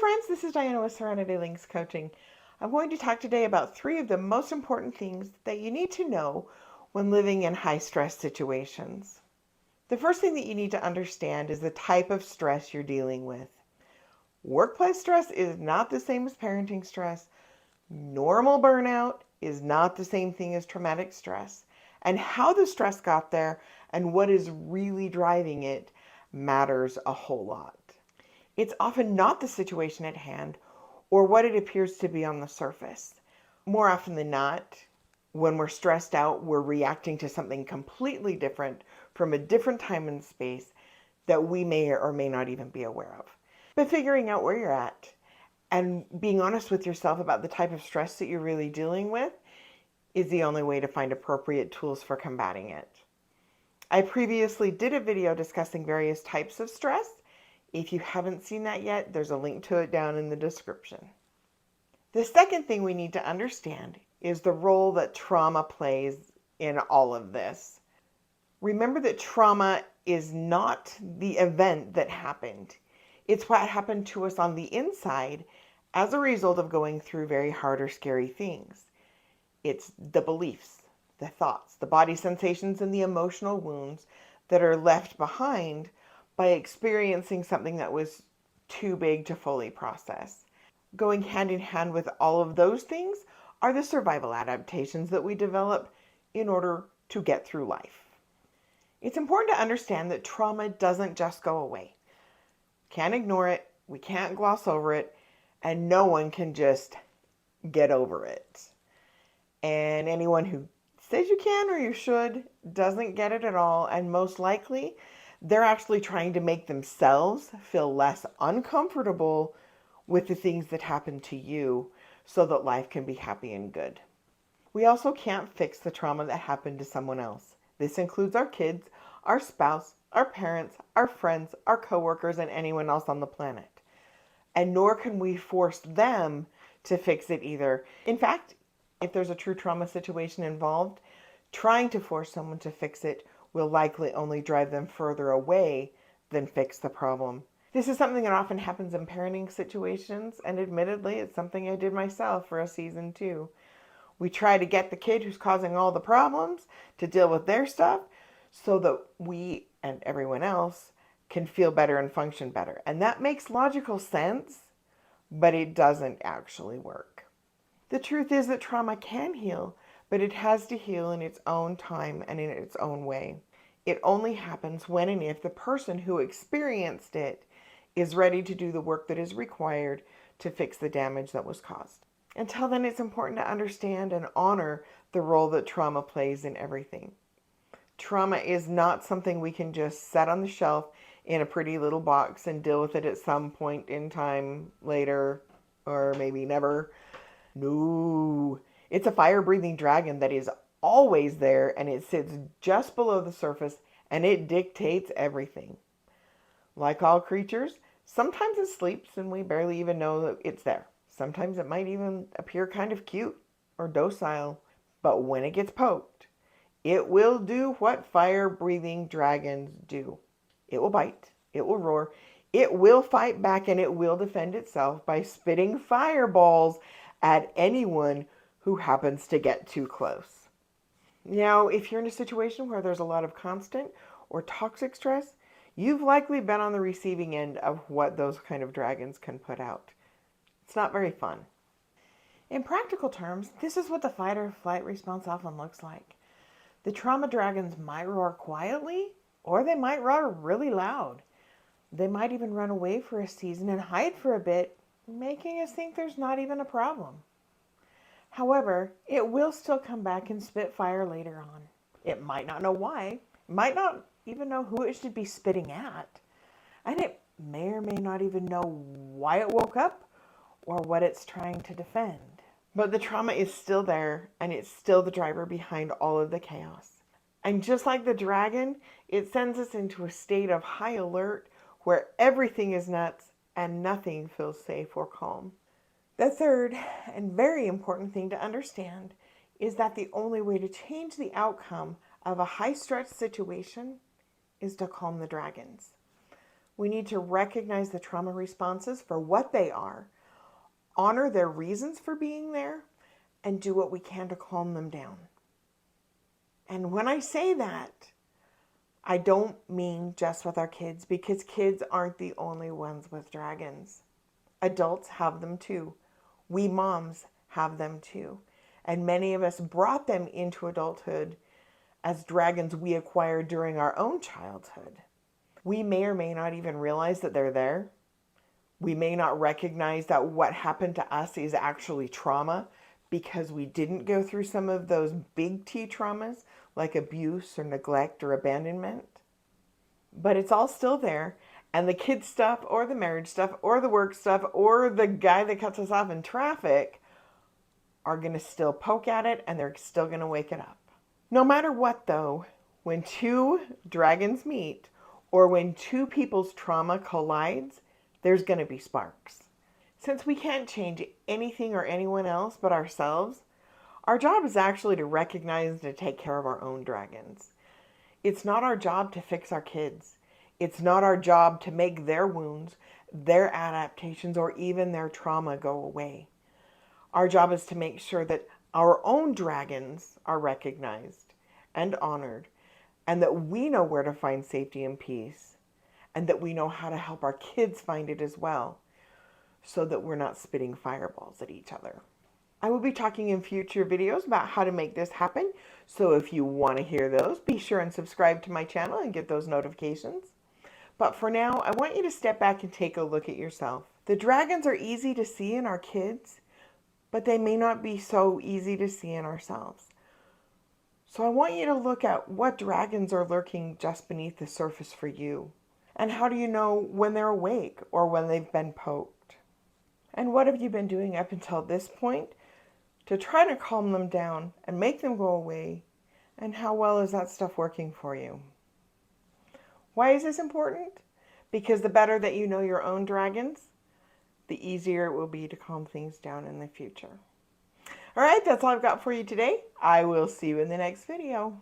friends, this is Diana with Serenity Links Coaching. I'm going to talk today about 3 of the most important things that you need to know when living in high stress situations. The first thing that you need to understand is the type of stress you're dealing with. Workplace stress is not the same as parenting stress. Normal burnout is not the same thing as traumatic stress. And how the stress got there and what is really driving it matters a whole lot. It's often not the situation at hand or what it appears to be on the surface. More often than not, when we're stressed out, we're reacting to something completely different from a different time and space that we may or may not even be aware of. But figuring out where you're at and being honest with yourself about the type of stress that you're really dealing with is the only way to find appropriate tools for combating it. I previously did a video discussing various types of stress. If you haven't seen that yet, there's a link to it down in the description. The second thing we need to understand is the role that trauma plays in all of this. Remember that trauma is not the event that happened. It's what happened to us on the inside as a result of going through very hard or scary things. It's the beliefs, the thoughts, the body sensations, and the emotional wounds that are left behind by experiencing something that was too big to fully process. Going hand in hand with all of those things are the survival adaptations that we develop in order to get through life. It's important to understand that trauma doesn't just go away. Can't ignore it, we can't gloss over it, and no one can just get over it. And anyone who says you can or you should doesn't get it at all, and most likely they're actually trying to make themselves feel less uncomfortable with the things that happen to you so that life can be happy and good. We also can't fix the trauma that happened to someone else. This includes our kids, our spouse, our parents, our friends, our coworkers, and anyone else on the planet. And nor can we force them to fix it either. In fact, if there's a true trauma situation involved, trying to force someone to fix it will likely only drive them further away than fix the problem. This is something that often happens in parenting situations, and admittedly, it's something I did myself for a season too. We try to get the kid who's causing all the problems to deal with their stuff so that we and everyone else can feel better and function better. And that makes logical sense, but it doesn't actually work. The truth is that trauma can heal, but it has to heal in its own time and in its own way. It only happens when and if the person who experienced it is ready to do the work that is required to fix the damage that was caused. Until then, it's important to understand and honor the role that trauma plays in everything. Trauma is not something we can just set on the shelf in a pretty little box and deal with it at some point in time later, or maybe never. No. It's a fire-breathing dragon that is always there, and it sits just below the surface, and it dictates everything. Like all creatures, sometimes it sleeps and we barely even know that it's there. Sometimes it might even appear kind of cute or docile, but when it gets poked, it will do what fire-breathing dragons do. It will bite, it will roar, it will fight back, and it will defend itself by spitting fireballs at anyone who happens to get too close. Now, if you're in a situation where there's a lot of constant or toxic stress, you've likely been on the receiving end of what those kind of dragons can put out. It's not very fun. In practical terms, this is what the fight or flight response often looks like. The trauma dragons might roar quietly, or they might roar really loud. They might even run away for a season and hide for a bit, making us think there's not even a problem. However, it will still come back and spit fire later on. It might not know why, might not even know who it should be spitting at, and it may or may not even know why it woke up or what it's trying to defend. But the trauma is still there, and it's still the driver behind all of the chaos. And just like the dragon, it sends us into a state of high alert where everything is nuts and nothing feels safe or calm. The third and very important thing to understand is that the only way to change the outcome of a high-stress situation is to calm the dragons. We need to recognize the trauma responses for what they are, honor their reasons for being there, and do what we can to calm them down. And when I say that, I don't mean just with our kids, because kids aren't the only ones with dragons. Adults have them too. We moms have them too. And many of us brought them into adulthood as dragons we acquired during our own childhood. We may or may not even realize that they're there. We may not recognize that what happened to us is actually trauma because we didn't go through some of those big T traumas like abuse or neglect or abandonment. But it's all still there. And the kid stuff or the marriage stuff or the work stuff or the guy that cuts us off in traffic are going to still poke at it, and they're still going to wake it up. No matter what, though, when two dragons meet or when two people's trauma collides, there's going to be sparks. Since we can't change anything or anyone else but ourselves, our job is actually to recognize and to take care of our own dragons. It's not our job to fix our kids. It's not our job to make their wounds, their adaptations, or even their trauma go away. Our job is to make sure that our own dragons are recognized and honored, and that we know where to find safety and peace, and that we know how to help our kids find it as well, so that we're not spitting fireballs at each other. I will be talking in future videos about how to make this happen, so if you want to hear those, be sure and subscribe to my channel and get those notifications. But for now, I want you to step back and take a look at yourself. The dragons are easy to see in our kids, but they may not be so easy to see in ourselves. So I want you to look at what dragons are lurking just beneath the surface for you. And how do you know when they're awake or when they've been poked? And what have you been doing up until this point to try to calm them down and make them go away? And how well is that stuff working for you? Why is this important? Because the better that you know your own dragons, the easier it will be to calm things down in the future. All right, that's all I've got for you today. I will see you in the next video.